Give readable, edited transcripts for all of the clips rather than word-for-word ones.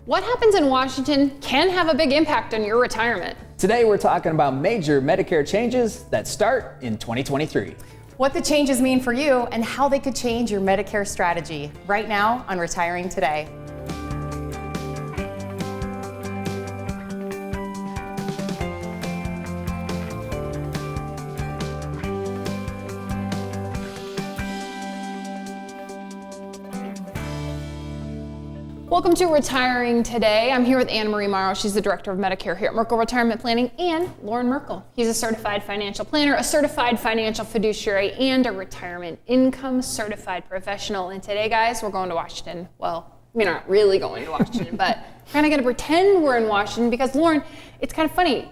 What happens in Washington can have a big impact on your retirement. Today we're talking about major Medicare changes that start in 2023. What the changes mean for you and how they could change your Medicare strategy right now on Retiring Today. Welcome to Retiring Today. I'm here with AnnaMarie Morrow. She's the Director of Medicare here at Merkle Retirement Planning, and Loren Merkle. He's a certified financial planner, a certified financial fiduciary, and a retirement income certified professional. And today, guys, we're going to Washington. Well, we're not really going to Washington, but we're kind of going to pretend we're in Washington because, Loren, it's kind of funny.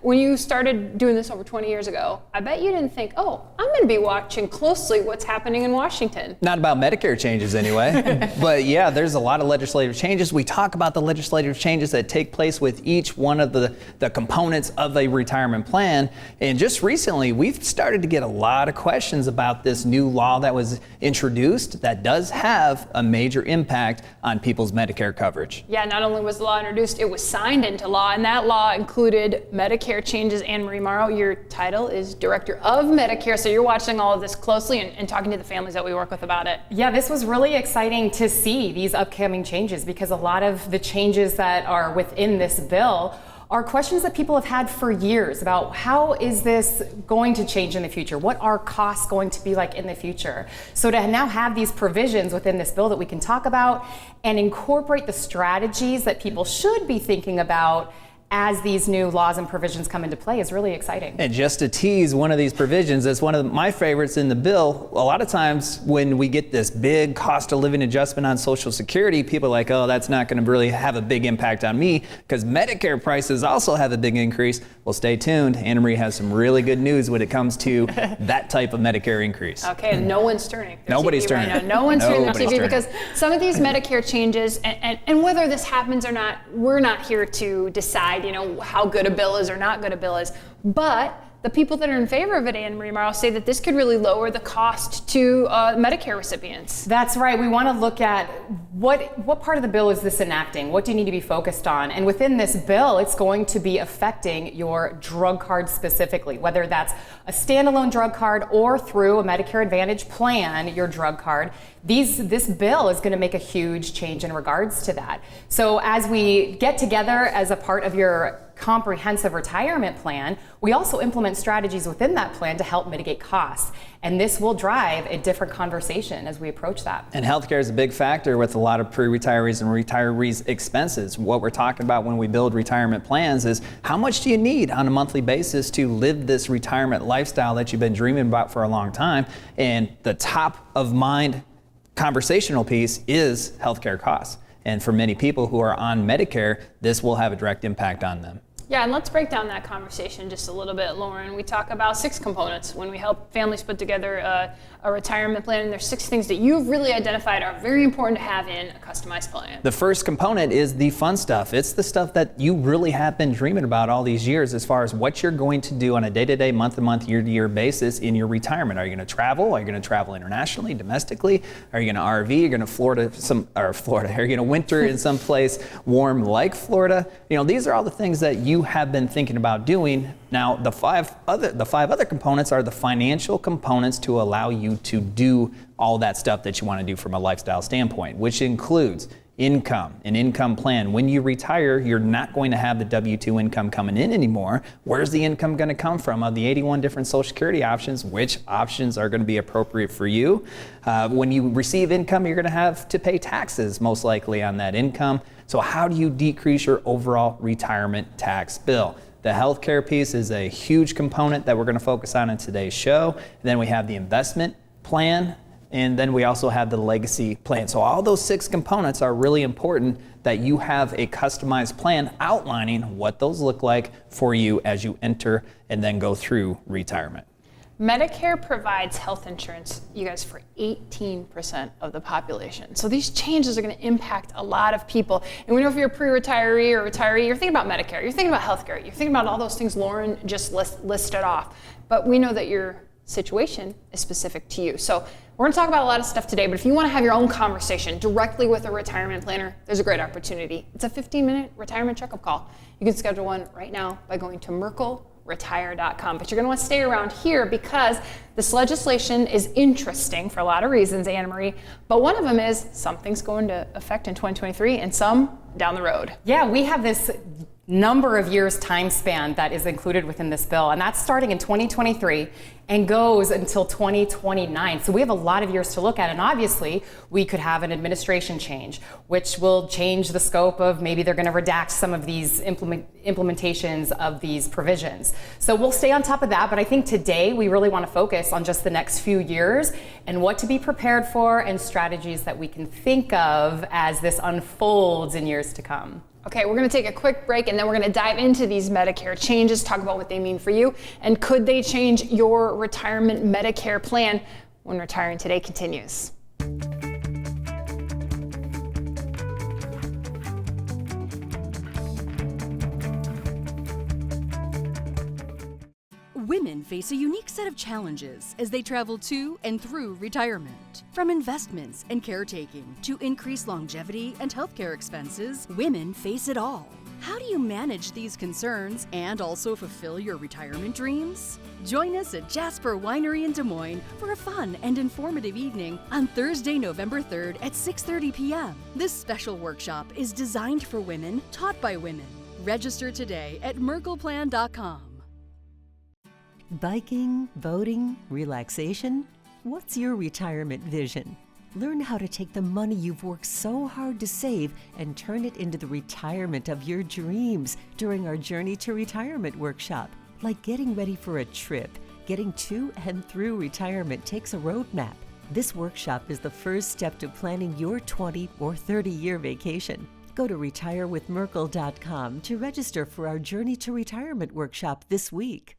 When you started doing this over 20 years ago, I bet you didn't think, oh, I'm going to be watching closely what's happening in Washington. Not about Medicare changes anyway, but yeah, there's a lot of legislative changes. We talk about the legislative changes that take place with each one of the components of a retirement plan. And just recently, we've started to get a lot of questions about this new law that was introduced that does have a major impact on people's Medicare coverage. Yeah, not only was the law introduced, it was signed into law, and that law included Medicare Changes. AnnaMarie Morrow, your title is Director of Medicare, so you're watching all of this closely and talking to the families that we work with about it. Yeah, this was really exciting to see these upcoming changes because a lot of the changes that are within this bill are questions that people have had for years about how is this going to change in the future? What are costs going to be like in the future? So to now have these provisions within this bill that we can talk about and incorporate the strategies that people should be thinking about as these new laws and provisions come into play is really exciting. And just to tease one of these provisions, that's one of my favorites in the bill. A lot of times when we get this big cost of living adjustment on Social Security, people are like, oh, that's not going to really have a big impact on me because Medicare prices also have a big increase. Well, stay tuned. AnnaMarie has some really good news when it comes to that type of Medicare increase. Okay, no one's turning. Nobody's turning. Right now. No one's turning their TV because some of these Medicare changes, and whether this happens or not, we're not here to decide, how good a bill is or not good a bill is. But the people that are in favor of it, AnnaMarie Morrow, say that this could really lower the cost to Medicare recipients. That's right. We want to look at what part of the bill is this enacting? What do you need to be focused on? And within this bill, it's going to be affecting your drug card specifically, whether that's a standalone drug card or through a Medicare Advantage plan, your drug card. This bill is going to make a huge change in regards to that. So as we get together as a part of your comprehensive retirement plan, we also implement strategies within that plan to help mitigate costs. And this will drive a different conversation as we approach that. And healthcare is a big factor with a lot of pre-retirees and retirees' expenses. What we're talking about when we build retirement plans is how much do you need on a monthly basis to live this retirement lifestyle that you've been dreaming about for a long time? And the top of mind conversational piece is healthcare costs. And for many people who are on Medicare, this will have a direct impact on them. Yeah, and let's break down that conversation just a little bit, Loren. We talk about 6 components when we help families put together a retirement plan, and there's 6 things that you've really identified are very important to have in a customized plan. The first component is the fun stuff. It's the stuff that you really have been dreaming about all these years as far as what you're going to do on a day-to-day, month-to-month, year-to-year basis in your retirement. Are you going to travel? Are you going to travel internationally, domestically? Are you going to RV? Are you going to Are you going to winter in some place warm like Florida? These are all the things that you have been thinking about doing. Now, the five other components are the financial components to allow you to do all that stuff that you want to do from a lifestyle standpoint, which includes income, an income plan. When you retire, you're not going to have the W-2 income coming in anymore. Where's the income going to come from? Of the 81 different Social Security options, which options are going to be appropriate for you? When you receive income, you're going to have to pay taxes most likely on that income. So how do you decrease your overall retirement tax bill? The healthcare piece is a huge component that we're going to focus on in today's show. And then we have the investment plan, and then we also have the legacy plan. So all those 6 components are really important that you have a customized plan outlining what those look like for you as you enter and then go through retirement. Medicare provides health insurance, you guys, for 18% of the population. So these changes are going to impact a lot of people. And we know if you're a pre-retiree or retiree, you're thinking about Medicare, you're thinking about healthcare, you're thinking about all those things Loren just listed off. But we know that you're situation is specific to you. So we're gonna talk about a lot of stuff today, but if you wanna have your own conversation directly with a retirement planner, there's a great opportunity. It's a 15-minute retirement checkup call. You can schedule one right now by going to merkleretire.com. But you're gonna wanna stay around here because this legislation is interesting for a lot of reasons, AnnaMarie, but one of them is something's going to affect in 2023 and some down the road. Yeah, we have this number of years time span that is included within this bill, and that's starting in 2023 and goes until 2029. So we have a lot of years to look at, and obviously we could have an administration change, which will change the scope of maybe they're going to redact some of these implementations of these provisions. So we'll stay on top of that, but I think today we really want to focus on just the next few years and what to be prepared for and strategies that we can think of as this unfolds in years to come. Okay, we're going to take a quick break and then we're going to dive into these Medicare changes, talk about what they mean for you, and could they change your retirement Medicare plan when Retiring Today continues. Women face a unique set of challenges as they travel to and through retirement. From investments and caretaking to increased longevity and healthcare expenses, women face it all. How do you manage these concerns and also fulfill your retirement dreams? Join us at Jasper Winery in Des Moines for a fun and informative evening on Thursday, November 3rd at 6:30 p.m. This special workshop is designed for women, taught by women. Register today at merkleplan.com. Biking, boating, relaxation? What's your retirement vision? Learn how to take the money you've worked so hard to save and turn it into the retirement of your dreams during our Journey to Retirement workshop. Like getting ready for a trip, getting to and through retirement takes a roadmap. This workshop is the first step to planning your 20 or 30-year vacation. Go to retirewithmerkle.com to register for our Journey to Retirement workshop this week.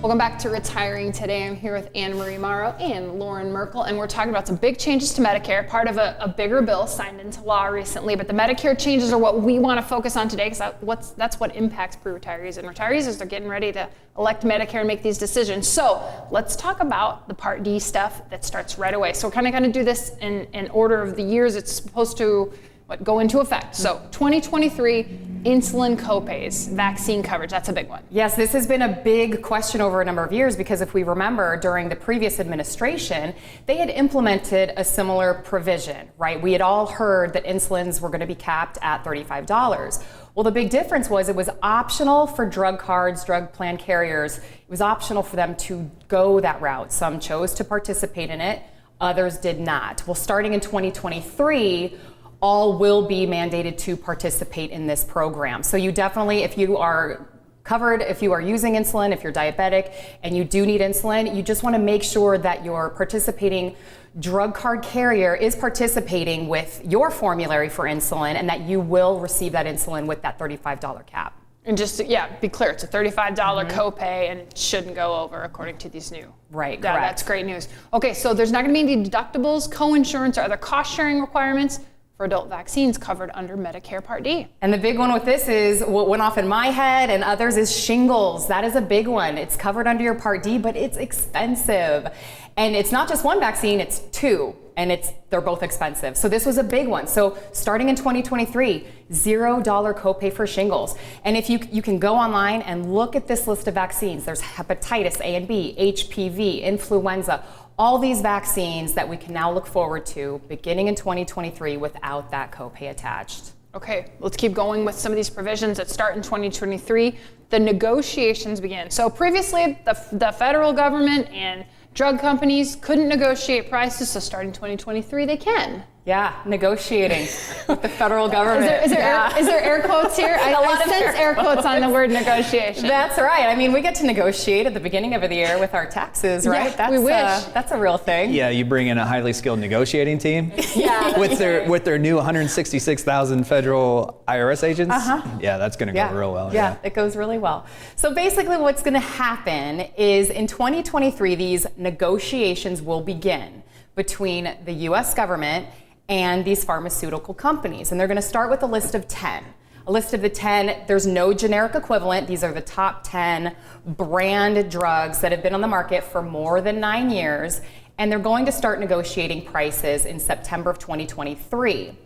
Welcome back to Retiring Today. I'm here with AnnaMarie Morrow and Loren Merkle, and we're talking about some big changes to Medicare, part of a bigger bill signed into law recently. But the Medicare changes are what we want to focus on today because that's what impacts pre-retirees and retirees as they're getting ready to elect Medicare and make these decisions. So let's talk about the Part D stuff that starts right away. So we're kind of going to do this in order of the years it's supposed to go into effect. So 2023, insulin copays, vaccine coverage, that's a big one. Yes, this has been a big question over a number of years because if we remember during the previous administration, they had implemented a similar provision, right? We had all heard that insulins were going to be capped at $35. Well, the big difference was it was optional for drug cards, drug plan carriers. It was optional for them to go that route. Some chose to participate in it, others did not. Well, starting in 2023, all will be mandated to participate in this program. So you definitely, if you are covered, if you are using insulin, if you're diabetic and you do need insulin, you just want to make sure that your participating drug card carrier is participating with your formulary for insulin and that you will receive that insulin with that $35 cap. And just to, be clear, it's a $35 copay and it shouldn't go over according to these new. Right, correct. That's great news. Okay, so there's not going to be any deductibles, co-insurance, or other cost-sharing requirements for adult vaccines covered under Medicare Part D. And the big one with this is what went off in my head and others is shingles. That is a big one. It's covered under your Part D, but it's expensive. And it's not just one vaccine, it's two, and they're both expensive. So this was a big one. So starting in 2023, $0 copay for shingles. And if you can go online and look at this list of vaccines, there's hepatitis A and B, HPV, influenza, all these vaccines that we can now look forward to beginning in 2023 without that copay attached. Okay, let's keep going with some of these provisions that start in 2023. The negotiations begin. So previously, the federal government and drug companies couldn't negotiate prices, so starting 2023 they can. Yeah, negotiating with the federal government. Is there air quotes here? I sense air quotes on the word negotiation. That's right. I mean, we get to negotiate at the beginning of the year with our taxes, right? Yeah, we wish. That's a real thing. Yeah, you bring in a highly skilled negotiating team Yeah. with their new 166,000 federal IRS agents. Yeah, that's going to go real well. Yeah, it goes really well. So basically what's going to happen is in 2023, these negotiations will begin between the U.S. government and these pharmaceutical companies. And they're going to start with a list of 10. A list of the 10, there's no generic equivalent. These are the top 10 brand drugs that have been on the market for more than 9 years. And they're going to start negotiating prices in September of 2023.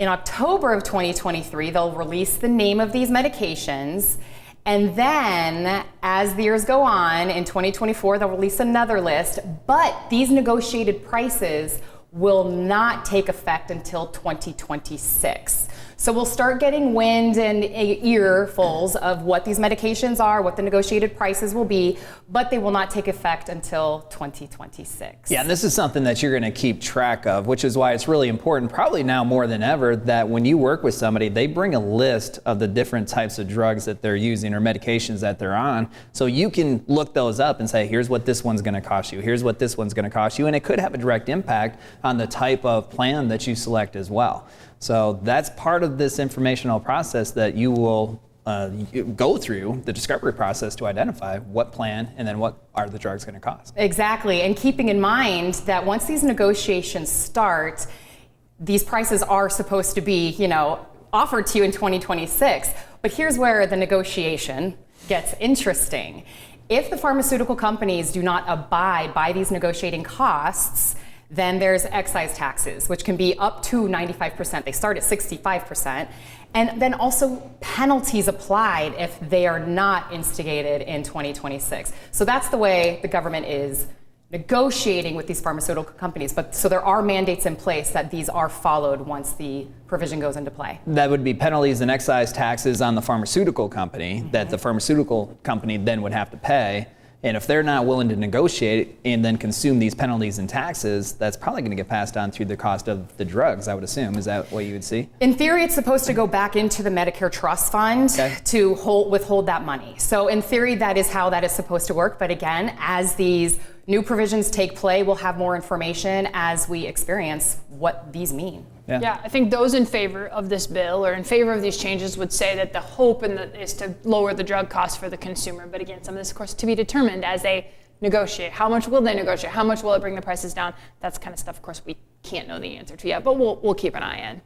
In October of 2023, they'll release the name of these medications. And then, as the years go on, in 2024, they'll release another list. But these negotiated prices will not take effect until 2026. So we'll start getting wind and earfuls of what these medications are, what the negotiated prices will be, but they will not take effect until 2026. Yeah, and this is something that you're going to keep track of, which is why it's really important, probably now more than ever, that when you work with somebody, they bring a list of the different types of drugs that they're using or medications that they're on, so you can look those up and say, here's what this one's going to cost you, here's what this one's going to cost you, and it could have a direct impact on the type of plan that you select as well. So that's part of this informational process that you will go through the discovery process to identify what plan and then what are the drugs going to cost. Exactly, and keeping in mind that once these negotiations start, these prices are supposed to be, offered to you in 2026. But here's where the negotiation gets interesting. If the pharmaceutical companies do not abide by these negotiating costs, then there's excise taxes, which can be up to 95%. They start at 65%. And then also penalties applied if they are not instigated in 2026. So that's the way the government is negotiating with these pharmaceutical companies. But so there are mandates in place that these are followed once the provision goes into play. That would be penalties and excise taxes on the pharmaceutical company that the pharmaceutical company then would have to pay. And if they're not willing to negotiate and then consume these penalties and taxes, that's probably going to get passed on through the cost of the drugs, I would assume. Is that what you would see? In theory, it's supposed to go back into the Medicare Trust Fund to withhold that money. So in theory, that is how that is supposed to work. But again, as these new provisions take play, we'll have more information as we experience what these mean. Yeah, I think those in favor of this bill or in favor of these changes would say that the hope is to lower the drug costs for the consumer. But again, some of this, of course, to be determined as they negotiate. How much will they negotiate? How much will it bring the prices down? That's kind of stuff, of course, we can't know the answer to yet, but we'll keep an eye on.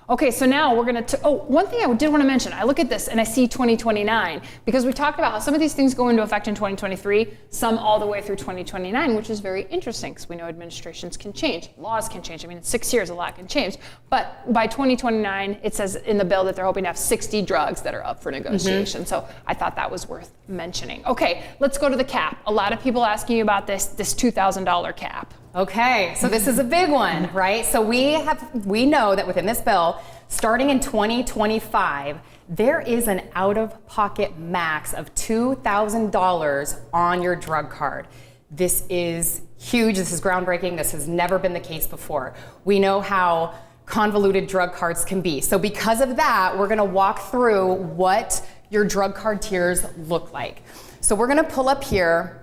Okay, so now we're going to, one thing I did want to mention, I look at this and I see 2029, because we talked about how some of these things go into effect in 2023, some all the way through 2029, which is very interesting because we know administrations can change, laws can change. I mean, in 6 years, a lot can change. But by 2029, it says in the bill that they're hoping to have 60 drugs that are up for negotiation. So I thought that was worth mentioning. Okay, let's go to the cap. A lot of people asking you about this $2,000 cap. Okay, so this is a big one, right? So we know that within this bill, starting in 2025, there is an out-of-pocket max of $2,000 on your drug card. This is huge, this is groundbreaking, this has never been the case before. We know how convoluted drug cards can be. So because of that, we're gonna walk through what your drug card tiers look like. So we're gonna pull up here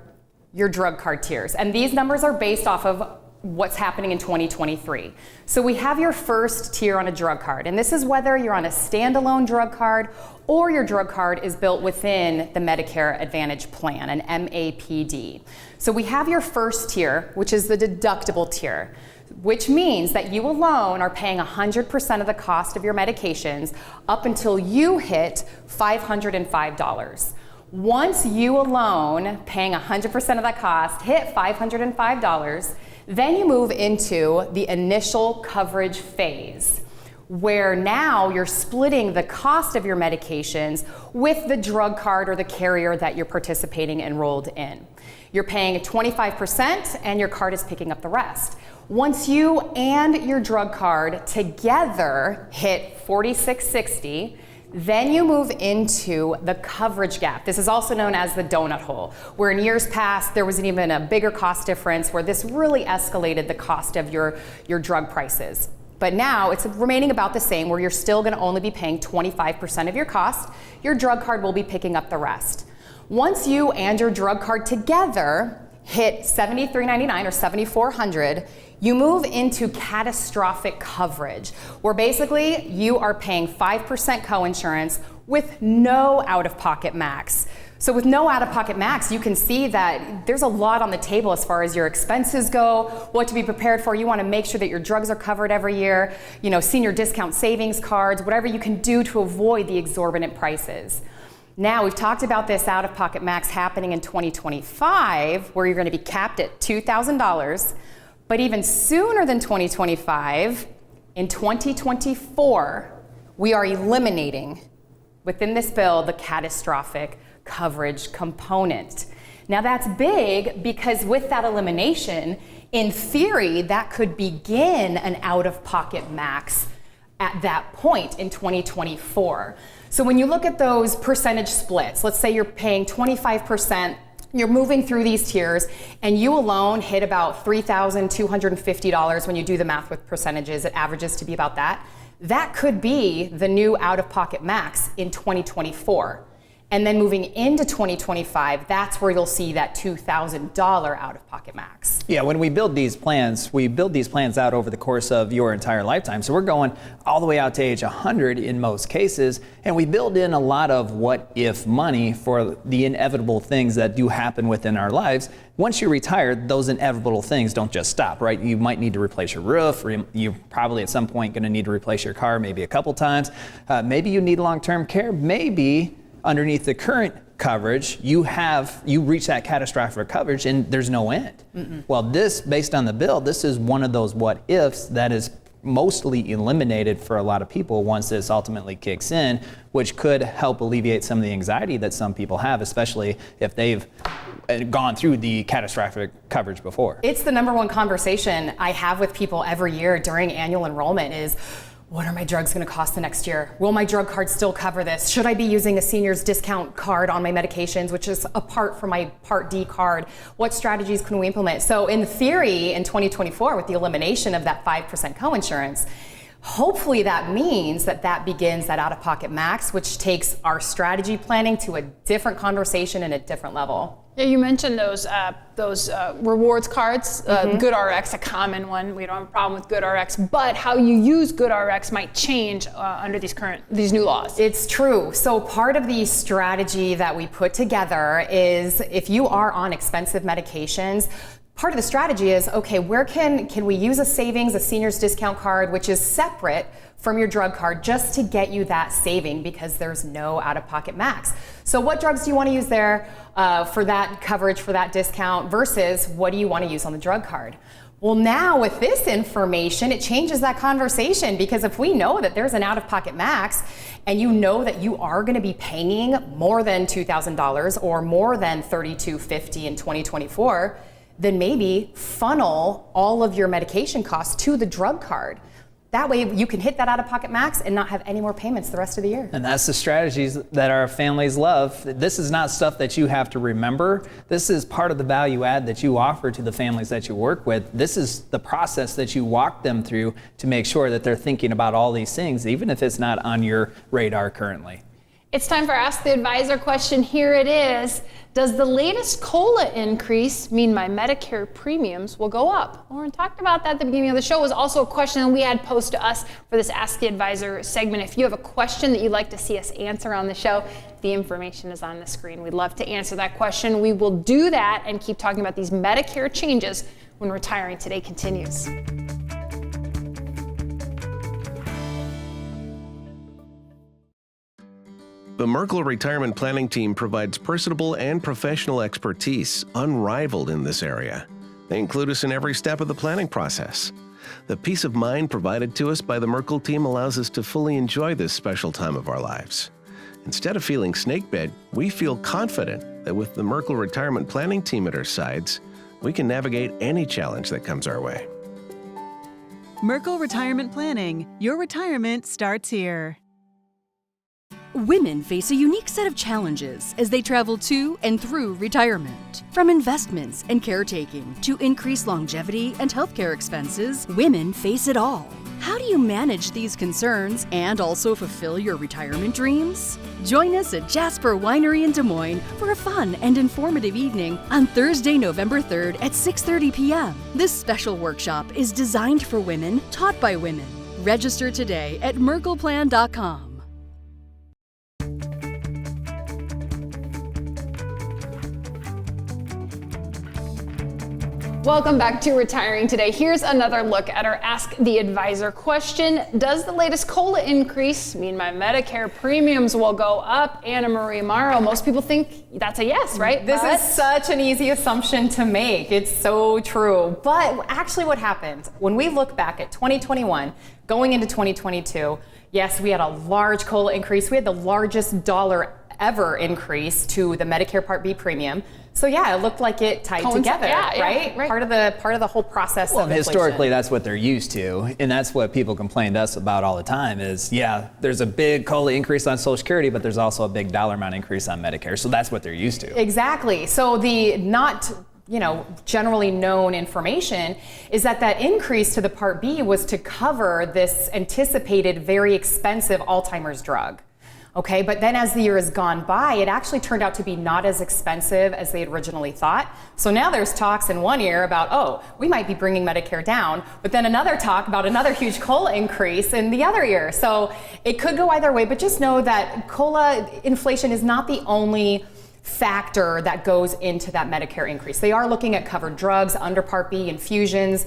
your drug card tiers. And these numbers are based off of what's happening in 2023. So we have your first tier on a drug card. And this is whether you're on a standalone drug card or your drug card is built within the Medicare Advantage plan, an MAPD. So we have your first tier, which is the deductible tier, which means that you alone are paying 100% of the cost of your medications up until you hit $505. Once you alone, paying 100% of that cost, hit $505, then you move into the initial coverage phase, where now you're splitting the cost of your medications with the drug card or the carrier that you're participating enrolled in. You're paying 25% and your card is picking up the rest. Once you and your drug card together hit $46.60, Then you move into the coverage gap. This is also known as the donut hole, where in years past there was even a bigger cost difference where this really escalated the cost of your drug prices. But now it's remaining about the same, where you're still going to only be paying 25% of your cost. Your drug card will be picking up the rest. Once you and your drug card together hit $73.99 or $7,400, you move into catastrophic coverage, where basically you are paying 5% coinsurance with no out-of-pocket max. So with no out-of-pocket max, you can see that there's a lot on the table as far as your expenses go, what to be prepared for. You want to make sure that your drugs are covered every year, senior discount savings cards, whatever you can do to avoid the exorbitant prices. Now, we've talked about this out-of-pocket max happening in 2025, where you're going to be capped at $2,000. But even sooner than 2025, in 2024, we are eliminating within this bill the catastrophic coverage component. Now that's big because with that elimination, in theory, that could begin an out-of-pocket max at that point in 2024. So when you look at those percentage splits, let's say you're paying 25%, you're moving through these tiers, and you alone hit about $3,250 when you do the math with percentages. It averages to be about that. That could be the new out-of-pocket max in 2024. And then moving into 2025, that's where you'll see that $2,000 out-of-pocket max. Yeah, when we build these plans out over the course of your entire lifetime. So we're going all the way out to age 100 in most cases, and we build in a lot of what-if money for the inevitable things that do happen within our lives. Once you retire, those inevitable things don't just stop, right? You might need to replace your roof, or you're probably at some point going to need to replace your car maybe a couple times. Maybe you need long-term care, maybe underneath the current coverage, you reach that catastrophic coverage and there's no end. Well, this, based on the bill, this is one of those what ifs that is mostly eliminated for a lot of people once this ultimately kicks in, which could help alleviate some of the anxiety that some people have, especially if they've gone through the catastrophic coverage before. It's the number one conversation I have with people every year during annual enrollment is, what are my drugs going to cost the next year? Will my drug card still cover this? Should I be using a senior's discount card on my medications, which is apart from my Part D card? What strategies can we implement? So in theory, in 2024, with the elimination of that 5% coinsurance, hopefully that means that begins that out-of-pocket max, which takes our strategy planning to a different conversation and a different level. Yeah, you mentioned those rewards cards. GoodRx, a common one. We don't have a problem with GoodRx, but how you use GoodRx might change under these new laws. It's true. So part of the strategy that we put together is if you are on expensive medications, part of the strategy is, okay, where can we use a savings, a senior's discount card, which is separate from your drug card, just to get you that saving because there's no out-of-pocket max. So what drugs do you want to use there for that coverage, for that discount, versus what do you want to use on the drug card? Well, now with this information, it changes that conversation, because if we know that there's an out-of-pocket max and you know that you are going to be paying more than $2,000 or more than $3,250 in 2024, then maybe funnel all of your medication costs to the drug card. That way you can hit that out-of-pocket max and not have any more payments the rest of the year. And that's the strategies that our families love. This is not stuff that you have to remember. This is part of the value add that you offer to the families that you work with. This is the process that you walk them through to make sure that they're thinking about all these things, even if it's not on your radar currently. It's time for Ask the Advisor question. Here it is. Does the latest COLA increase mean my Medicare premiums will go up? Loren talked about that at the beginning of the show. It was also a question that we had posed to us for this Ask the Advisor segment. If you have a question that you'd like to see us answer on the show, the information is on the screen. We'd love to answer that question. We will do that and keep talking about these Medicare changes when Retiring Today continues. The Merkle Retirement Planning Team provides personable and professional expertise unrivaled in this area. They include us in every step of the planning process. The peace of mind provided to us by the Merkle team allows us to fully enjoy this special time of our lives. Instead of feeling snakebit, we feel confident that with the Merkle Retirement Planning Team at our sides, we can navigate any challenge that comes our way. Merkle Retirement Planning. Your retirement starts here. Women face a unique set of challenges as they travel to and through retirement. From investments and caretaking to increased longevity and healthcare expenses, women face it all. How do you manage these concerns and also fulfill your retirement dreams? Join us at Jasper Winery in Des Moines for a fun and informative evening on Thursday, November 3rd at 6:30 p.m. This special workshop is designed for women, taught by women. Register today at merkleplan.com. Welcome back to Retiring Today. Here's another look at our Ask the Advisor question. Does the latest COLA increase mean my Medicare premiums will go up? AnnaMarie Morrow, most people think that's a yes, right? This is such an easy assumption to make. It's so true. But actually what happened, when we look back at 2021, going into 2022, yes, we had a large COLA increase. We had the largest dollar ever increase to the Medicare Part B premium. So yeah, it looked like it tied together, right? Part of the whole process of inflation. Historically, that's what they're used to, and that's what people complain to us about all the time is, yeah, there's a big COLA increase on Social Security, but there's also a big dollar amount increase on Medicare, so that's what they're used to. Exactly. So the not generally known information is that increase to the Part B was to cover this anticipated very expensive Alzheimer's drug. Okay, but then as the year has gone by, it actually turned out to be not as expensive as they had originally thought. So now there's talks in one year about, oh, we might be bringing Medicare down, but then another talk about another huge COLA increase in the other year. So it could go either way, but just know that COLA inflation is not the only factor that goes into that Medicare increase. They are looking at covered drugs under Part B, infusions,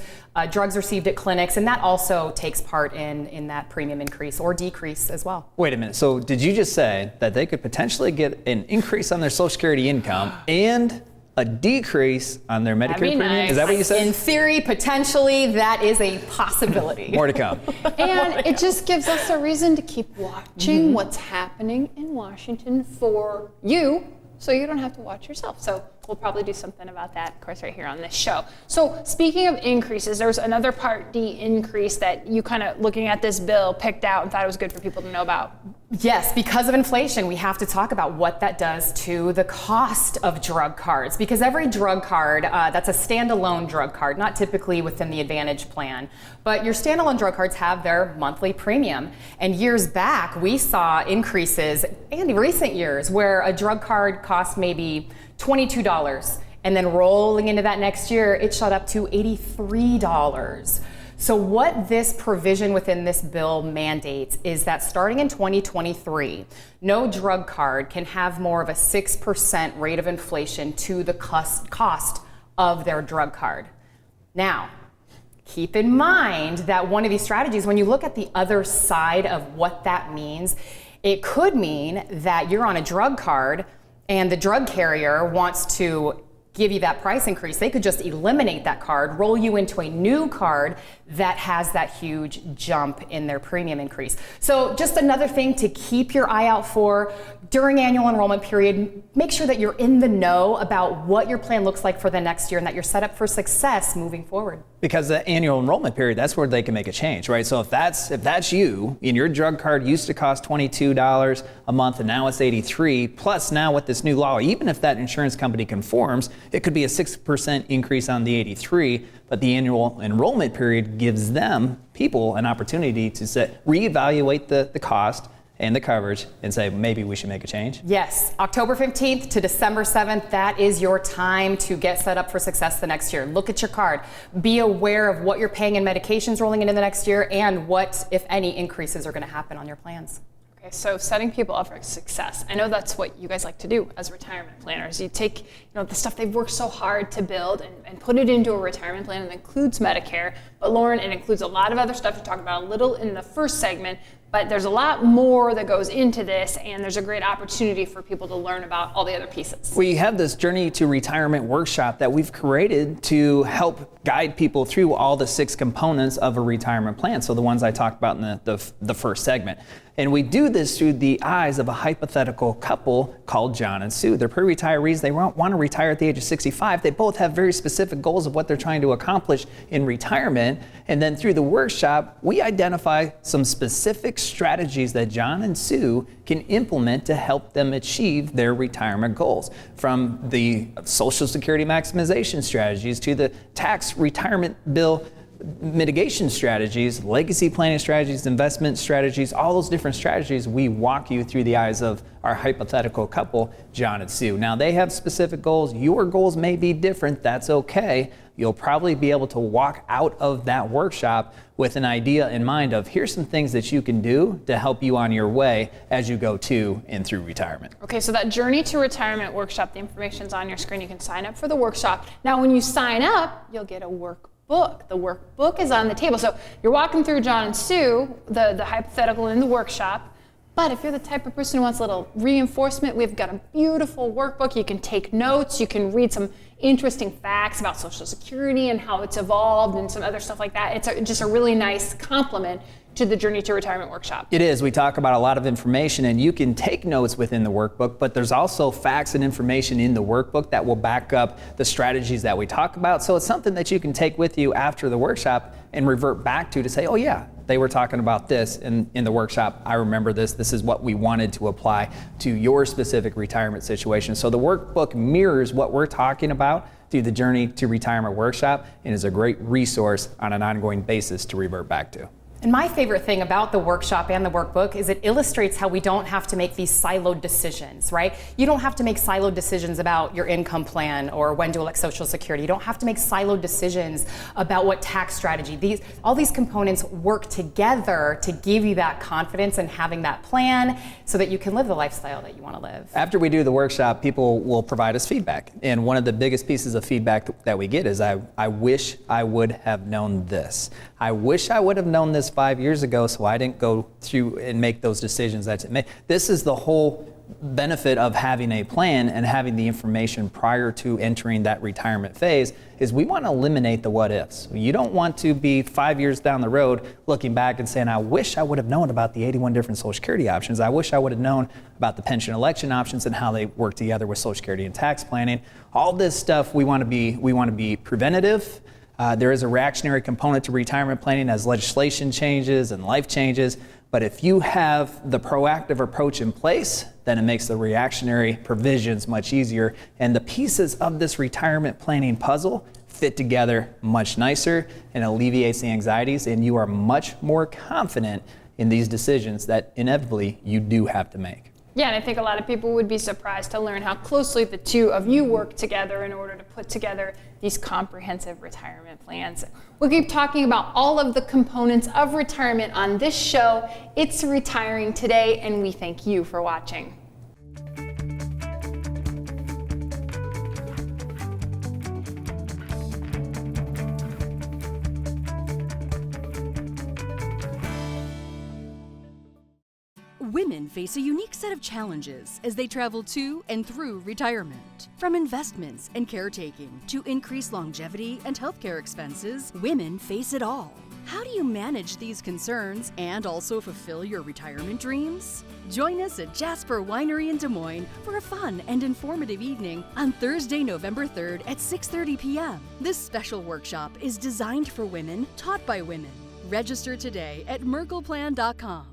drugs received at clinics, and that also takes part in that premium increase or decrease as well. Wait a minute, so did you just say that they could potentially get an increase on their Social Security income and a decrease on their Medicare premium? Nice. Is that what you said? In theory, potentially, that is a possibility. More to come. And it just gives us a reason to keep watching what's happening in Washington for you, so you don't have to watch yourself. So we'll probably do something about that, of course, right here on this show. So speaking of increases, there's another Part D increase that you kind of, looking at this bill, picked out and thought it was good for people to know about. Yes, because of inflation, we have to talk about what that does to the cost of drug cards. Because every drug card, that's a standalone drug card, not typically within the Advantage plan, but your standalone drug cards have their monthly premium. And years back, we saw increases in recent years where a drug card cost maybe $22, and then rolling into that next year, it shot up to $83. So what this provision within this bill mandates is that starting in 2023, no drug card can have more of a 6% rate of inflation to the cost of their drug card. Now, keep in mind that one of these strategies, when you look at the other side of what that means, it could mean that you're on a drug card and the drug carrier wants to give you that price increase. They could just eliminate that card, roll you into a new card that has that huge jump in their premium increase. So just another thing to keep your eye out for during annual enrollment period. Make sure that you're in the know about what your plan looks like for the next year and that you're set up for success moving forward. Because the annual enrollment period, that's where they can make a change, right? So if that's you, and your drug card used to cost $22 a month and now it's $83, plus now with this new law, even if that insurance company conforms, it could be a 6% increase on the $83, but the annual enrollment period gives them, people, an opportunity to reevaluate the cost and the coverage and say, maybe we should make a change? Yes, October 15th to December 7th, that is your time to get set up for success the next year. Look at your card. Be aware of what you're paying in medications rolling into the next year and what, if any, increases are going to happen on your plans. Okay, so setting people up for success. I know that's what you guys like to do as retirement planners. You take the stuff they've worked so hard to build and put it into a retirement plan that includes Medicare. But Loren, it includes a lot of other stuff you talked about a little in the first segment, but there's a lot more that goes into this, and there's a great opportunity for people to learn about all the other pieces. We have this Journey to Retirement workshop that we've created to help guide people through all the 6 components of a retirement plan. So the ones I talked about in the first segment. And we do this through the eyes of a hypothetical couple called John and Sue. They're pre-retirees. They want to retire at the age of 65. They both have very specific goals of what they're trying to accomplish in retirement. And then through the workshop, we identify some specific strategies that John and Sue can implement to help them achieve their retirement goals. From the Social Security maximization strategies to the tax retirement bill mitigation strategies, legacy planning strategies, investment strategies, all those different strategies, we walk you through the eyes of our hypothetical couple, John and Sue. Now, they have specific goals. Your goals may be different. That's okay. You'll probably be able to walk out of that workshop with an idea in mind of here's some things that you can do to help you on your way as you go to and through retirement. Okay, so that Journey to Retirement workshop, the information's on your screen. You can sign up for the workshop. Now, when you sign up, you'll get a workbook. The workbook is on the table. So you're walking through John and Sue, the hypothetical in the workshop. But if you're the type of person who wants a little reinforcement, we've got a beautiful workbook. You can take notes. You can read some interesting facts about Social Security and how it's evolved and some other stuff like that. It's just a really nice complement to the Journey to Retirement workshop. It is. We talk about a lot of information, and you can take notes within the workbook, but there's also facts and information in the workbook that will back up the strategies that we talk about. So it's something that you can take with you after the workshop and revert back to say, oh yeah, they were talking about this in the workshop. I remember this. This is what we wanted to apply to your specific retirement situation. So the workbook mirrors what we're talking about through the Journey to Retirement workshop and is a great resource on an ongoing basis to revert back to. And my favorite thing about the workshop and the workbook is it illustrates how we don't have to make these siloed decisions, right? You don't have to make siloed decisions about your income plan or when to elect Social Security. You don't have to make siloed decisions about what tax strategy. All these components work together to give you that confidence in having that plan so that you can live the lifestyle that you want to live. After we do the workshop, people will provide us feedback. And one of the biggest pieces of feedback that we get is, I wish I would have known this. I wish I would have known this 5 years ago, so I didn't go through and make those decisions that I made. This is the whole benefit of having a plan and having the information prior to entering that retirement phase is we want to eliminate the what ifs. You don't want to be 5 years down the road looking back and saying, I wish I would have known about the 81 different Social Security options. I wish I would have known about the pension election options and how they work together with Social Security and tax planning. All this stuff we want to be preventative. There is a reactionary component to retirement planning as legislation changes and life changes, but if you have the proactive approach in place, then it makes the reactionary provisions much easier, and the pieces of this retirement planning puzzle fit together much nicer and alleviates the anxieties, and you are much more confident in these decisions that inevitably you do have to make. Yeah, and I think a lot of people would be surprised to learn how closely the two of you work together in order to put together these comprehensive retirement plans. We'll keep talking about all of the components of retirement on this show. It's Retiring Today, and we thank you for watching. Women face a unique set of challenges as they travel to and through retirement. From investments and caretaking to increased longevity and healthcare expenses, women face it all. How do you manage these concerns and also fulfill your retirement dreams? Join us at Jasper Winery in Des Moines for a fun and informative evening on Thursday, November 3rd at 6:30 p.m. This special workshop is designed for women, taught by women. Register today at merkleplan.com.